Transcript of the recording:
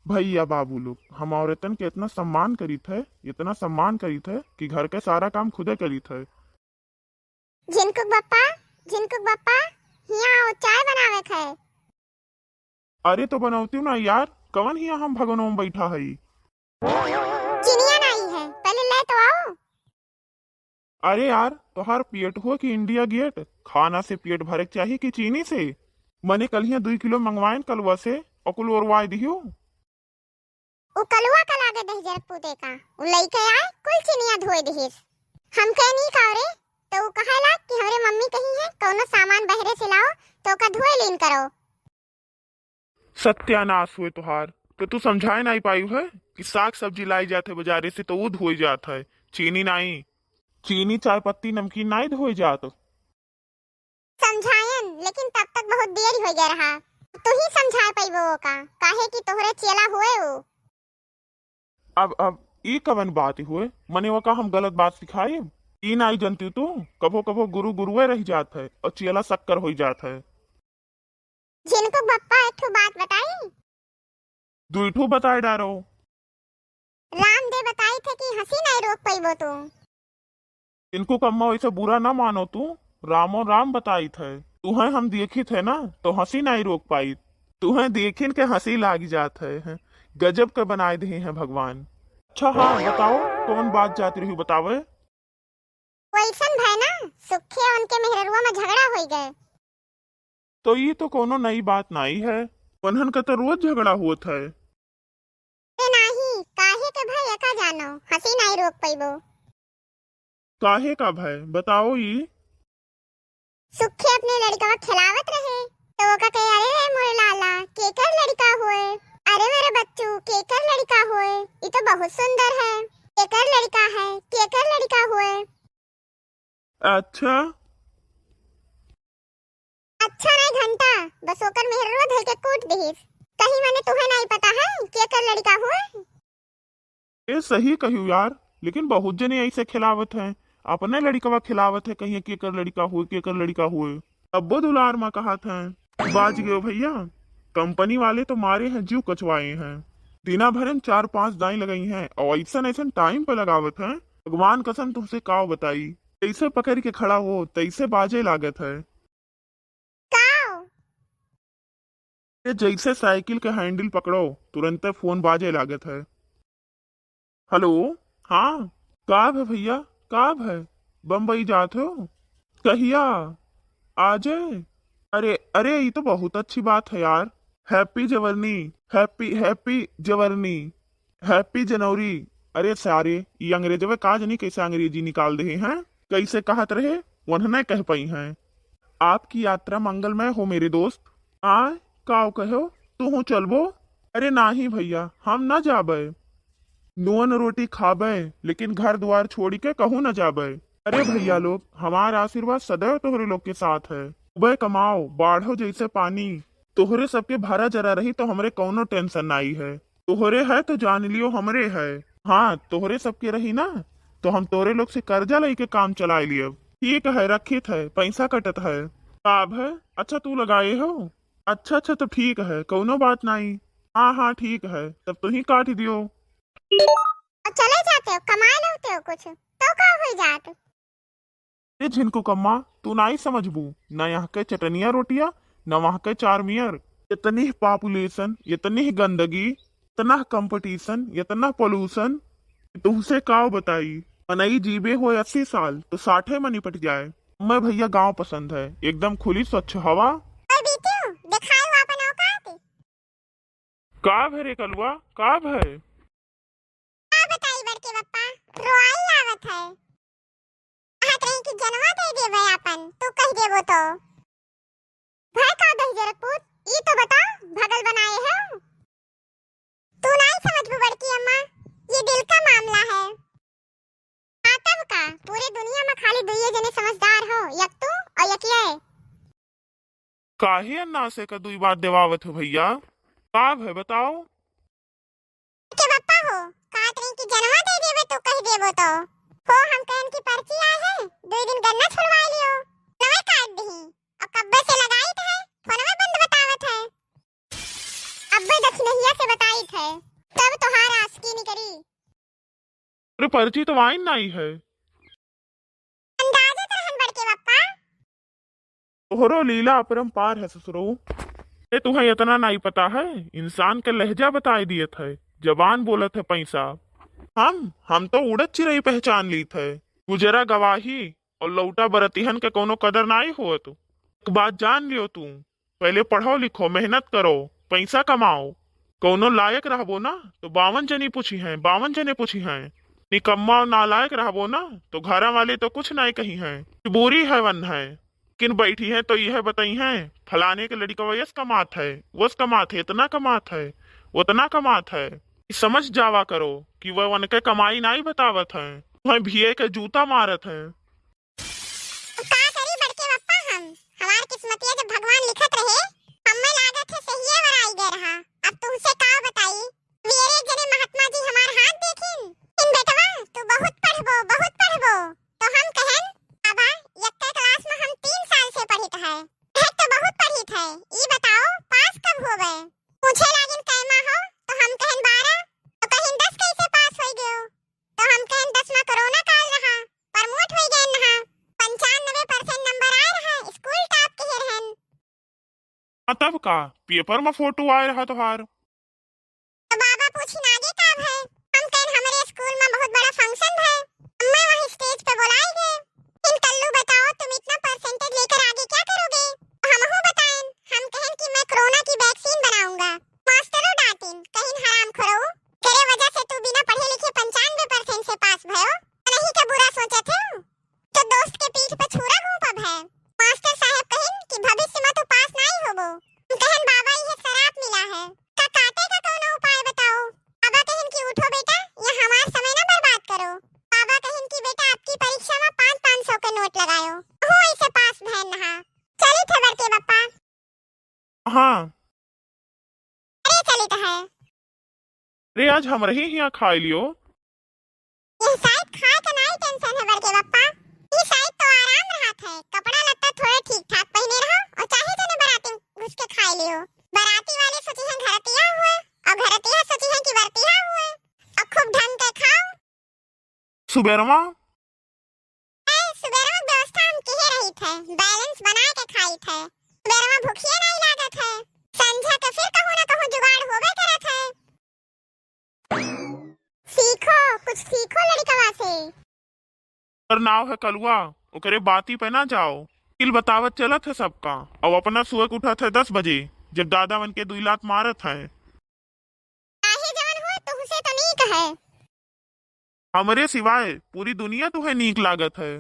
भैया बाबू लोग हम औरतन के इतना सम्मान करी थे कि घर के सारा काम खुदे करी थे। झिनकुक बप्पा हिया आओ, चाय बनावे है। अरे तो बनौती ना यार, कवन हिया हम भगनों में बैठा है। चिनिया नहीं है, पहले ले तो आओ। अरे यार तोहार पेट हो कि इंडिया गेट, खाना से पेट भरे के चाहिए कि चीनी से। मने कल हिया 2 किलो मंगवाइन कलवा से अकुल ओरवाई दियो। उ कलुआ का लागे दही जरक पूते का उ लइके आए कुल चिनिया धोए दहिस। हम कहे नहीं खाओ रे, तो उ कहेला कि हमरे मम्मी कही है कौनो सामान बहरे से लाओ तो का धोए लीन करो। सत्यानाश हुए तुहार, तो तू समझाए नहीं पाई है कि साग सब्जी लाई जाते बाजारे से तो वो धोई जात है, चीनी नहीं। चीनी चाय पत्ती नमकीन नहीं धोई जात। समझायन लेकिन तब तक बहुत देर हो गया रहा। तू ही समझा पाइबो का, काहे कि तोहरे चेला हुए हो। अब ई कवन बात हुए, मने वो का हम गलत बात सिखाए। ई नहीं जनती तू, कभो कभो गुरु गुरुए रह जात है और चेला शक्कर हो जात है। जिनको बप्पा एक ठो बात बताई। दुईठू बताए डारो। रामदेव बताई थे कि हंसी नहीं रोक पाइबो तू। इनको कम्मा वैसे बुरा ना मानो तू, रामो राम बताई थे। तुहें हम देखी थे ना तो हंसी नहीं रोक पाई। तुहें देखिन के हंसी लाग जात है। गजब के बनाए दे हैं भगवान। अच्छा हाँ बताओ, कौन बात जाती रही बतावे। वैसन भाई ना सुखे उनके मेहरुआ में झगड़ा हो गए। तो ये तो कोनो नई बात नहीं है, उन्हन का तो रोज झगड़ा हुआ है। नहीं काहे के भाई एका जानो हंसी नहीं रोक पाइबो। काहे का भय बताओ ये। सुखे अपने लड़का को खिलावत रहे तो वो का कहे अरे मोरे लाला केकर लड़का हुए। अरे मेरे बच्चू केकर लड़का हुए, ये तो बहुत सुंदर है। केकर लड़का है, केकर लड़का हुए। अच्छा अच्छा नहीं घंटा बस ओकर मेहरुआ धल के कूट दहिस। कहीं मैंने तुम्हें नहीं पता है केकर लड़का हुए। ये सही कहू यार, लेकिन बहुत जने ऐसे खिलावत हैं, अपने लड़का खिलावत है, कहीं केकर लड़का हुए केकर लड़का हुए। अब्बो दुलार माँ कहा था, बाज गयो भैया। कंपनी वाले तो मारे हैं जीव कचवाए हैं, दिना भर में 4-5 दाई लगाई हैं और ऐसा ऐसा टाइम पे लगावत है। भगवान कसम तुमसे काव बताई, तैसे पकड़ के खड़ा हो तैसे बाजे लागत है। काओ ये जैसे साइकिल के हैंडल पकड़ो तुरंत फोन बाजे लागत है। हेलो हाँ, काब है भैया, काब है। बम्बई जाते हो कहिया आज। अरे अरे ये तो बहुत अच्छी बात है यार। हैप्पी जवर्नी, हैप्पी हैप्पी जवर्नी, हैप्पी जनवरी। अरे सारे ये अंग्रेजी में काज नहीं कैसे अंग्रेजी निकाल दे हैं, कैसे कहत रहे उन्हें कह पाई हैं। आपकी यात्रा मंगलमय हो मेरे दोस्त। आय काव कहो तू चलबो। अरे नाही भैया हम ना जाबे, नून रोटी खाबे लेकिन घर द्वार छोड़ी के कहूँ न जाबे। अरे भैया लोग हमारा आशीर्वाद सदैव तोहरे लोग के साथ है। सुबह कमाओ बाढ़ो जैसे पानी, तोहरे सबके भरा जरा रही तो हमरे कौनो टेंशन नहीं है। तोहरे है तो जान लियो हमरे है। हाँ तोहरे सबके रही ना तो हम तोरे लोग से कर्जा लेके काम चला लिए। ठीक है रखित है, पैसा कटत है। काब है, अच्छा तू लगाए हो। अच्छा अच्छा तो ठीक है, कौनो बात नहीं। हाँ हाँ ठीक है, तब तू ही काट दियो। और चले जाते हो कमाए लेते हो कुछ तो का हो जात। ये झिनको कम्मा तू नहीं समझबू, न यहाँ के चटनिया रोटिया न वहाँ के चारमियर। इतनी पॉपुलेशन, इतनी गंदगी, इतना कंपटीशन, इतना पोल्यूशन, तुमसे काव बताई। मनई जीबे हो 80 साल तो 60 में निपट जाए। मैं भैया गांव पसंद है, एकदम खुली स्वच्छ हवा। और बीतू दिखाओ अपन औकात। काव है रे कलवा, काव है। का बताई बड़के बप्पा, रोआई आवत है। हाथ रही कि जनवा दे देबे अपन, तू कह देबो तो। भाई का दही जरक पूत, ई तो बता भगल बनाए है। तू नहीं समझबू बड़की अम्मा, ये दिल का मामला है। आतब का पूरे दुनिया में खाली दुइये जने समझदार हो, एक तू और एक ये। काहे अन्ना से का दुई बात देवावत हो भैया, काव है बताओ। के बप्पा हो, काट रही कि जनवा दे देबे तो कह देबो तो। हो हम कहन की पर्ची आए है, 2 दिन गन्ना छुड़वा लियो। नवे काट दही और कब्बे से लगाई है, फोन में बंद बतावत है। अब्बे दक्षिणहिया से बताई है। तो पर्ची तो वाइन नहीं है। अंदाजे तो रहन बड़के पप्पा। तोहरो लीला अपरंपार है ससुरो। ये तुम्हें इतना नहीं पता है, इंसान के लहजा बताए दिए थे, जबान बोले थे पैसा। हम तो उड़द चिरई पहचान ली थे। गुजरा गवाही और लौटा बरतिहन के कोनो कदर नहीं हो। तू एक बात जान लियो, तू पहले पढ़ो लिखो, मेहनत करो, पैसा कमाओ, कोनो लायक रहबो ना तो 52 जने पूछी हैं। निकम्मा और नालायक रहबो ना तो घर वाले तो कुछ नहीं कही हैं, बुरी है वन है। किन बैठी है तो यह बताई है फलाने के लड़का वयस कमात है, वस कमात है, इतना कमात है, उतना कमात है। समझ जावा करो कि वह उनके कमाई नहीं बतावत है, वह भीए के जूता मारत है। का करी बड़के पप्पा, हम हमार किस्मतिया जब भगवान लिखत रहे, हमें लागत है सही वर आई गए रहा। अब तुमसे का बताई, मेरे जने महात्मा जी हमार हाथ देखिन इन बेटवा तू बहुत पढ़बो तो हम कहन बाबा यक्का क्लास में हम 3 साल से पढ़ित है, तो बहुत पढ़ित है, ई बताओ पास कब होबे। पूछे लागिन कैमा हो तो हम कहन 12, तो कहिन 10 कैसे पास होई गयो, तो हम कहन 10 में कोरोना काल रहा, प्रमोट होई गए नहा, 95% नंबर आए रहा, स्कूल टॉप के रहन। तब का पेपर में फोटो आए रहा तुहार। तो बाबा पूछी आगे कब है, हम कहन हमारे स्कूल में बहुत बड़ा फंक्शन है, मैं वहीं स्टेज पे बुलाई गए। इन कल्लू बताओ तुम इतना परसेंटेज लेकर आगे क्या करोगे, तो हम हो बताएं, हम कहन कि मैं कोरोना की वैक्सीन बनाऊंगा। मास्टरों डांटिन कहिन हराम खोरो, तेरे वजह से तू बिना पढ़े लिखे 95% से पास भयो, नहीं का बुरा सोचा थे तो दोस्त के पीठ पे छुरा घूंपब है। मास्टर साहब कहिन कि भविष्य में तू पास नहीं होबो, हम कहन बाबा यह शराब मिला है, का काटे का कोनो उपाय बताओ। बाबा कहिन कि उठो बेटा, ये हमार समय ना बर्बाद करो। बाबा कहिन कि बेटा आपकी परीक्षा में 500 के नोट लगायो, हो इसे पास भैन नहा। चली थे बड़के पप्पा। हाँ अरे चली तो है, रे आज हम रही यहाँ खा लियो। ये शायद खाए का नहीं टेंशन है बड़के पप्पा, ये शायद तो आराम राहत है, कपड़ा लत्ता थोड़े ठीक ठाक पहने रहो और चाहे जने बाराती घुस के खाए लियो। बाराती वाले सोची हैं घरतिया हुए और घरतिया सोची हैं कि बरतिया हुए, और खूब ढंग के खाओ। सुबेरवा सुबेरा में व्यवस्था हम किए रही थे, बैलेंस बना के खाई थे, सुबेरा में भूखिए नहीं लागत है, संझा के फिर कहूं ना कहूं जुगाड़ होबे करत है। सीखो कुछ सीखो लड़कवा से। पर नाव है कलुआ, ओकरे बाती पे ना जाओ। किल बतावत चलत है सबका, और अपना सुबह के उठा थे 10 बजे जब दादा मन के 2 लात मारत है। काहे जवन हो तो उसे तो नीक है। हमरे सिवाय पूरी दुनिया तुम्हें नीक लागत है।